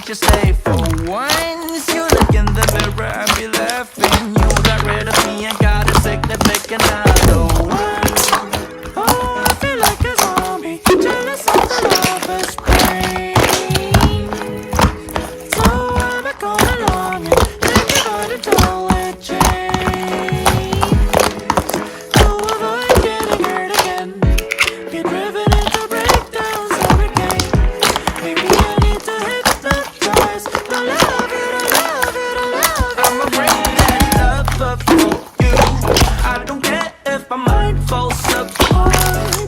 you stay for once. You look in the mirror and be laughing. You got rid of me and got a significant other one. Oh, I feel like a zombie, jealous of the lover's brain. So I'ma come along and think about it all and change. To avoid getting hurt again, be driven into breakdowns every day. Maybe I need to hypnotize. I love you, I love you, I love you. I'ma bring that love up for you. I don't care if my mind falls apart.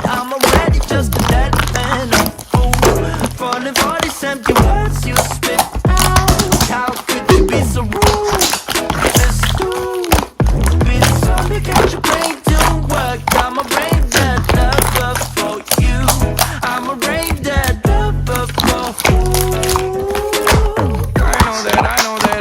I'm already just a dead man, a fool, falling for these empty words you spit out. How could you be so rude? This dude, be the zombie, get your brain to work. I'ma bring that love up for you. I'ma bring that love up for you.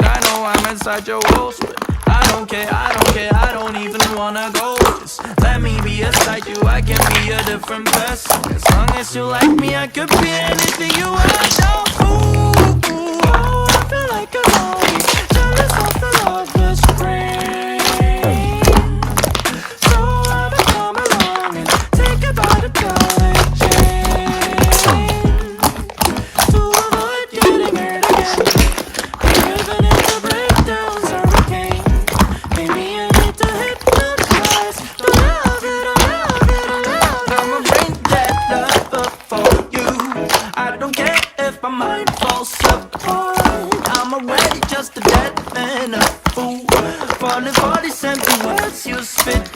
I know I'm inside your walls, but I don't care, I don't even wanna go. Just let me be inside you, I can be a different person. As long as you like me, I could be anything you want. Ooh, oh, I feel like a zombie, jealous of the lover's brain. So I'ma come along and take about a dollar change. To avoid getting hurt again, be driven into breakdowns hurricane. Maybe I need to hypnotize. But I love it, I love it, I love it. I'ma bring that love up for you. I don't care if my mind falls apart. I'm already just a dead man, a fool, falling for these empty words you spit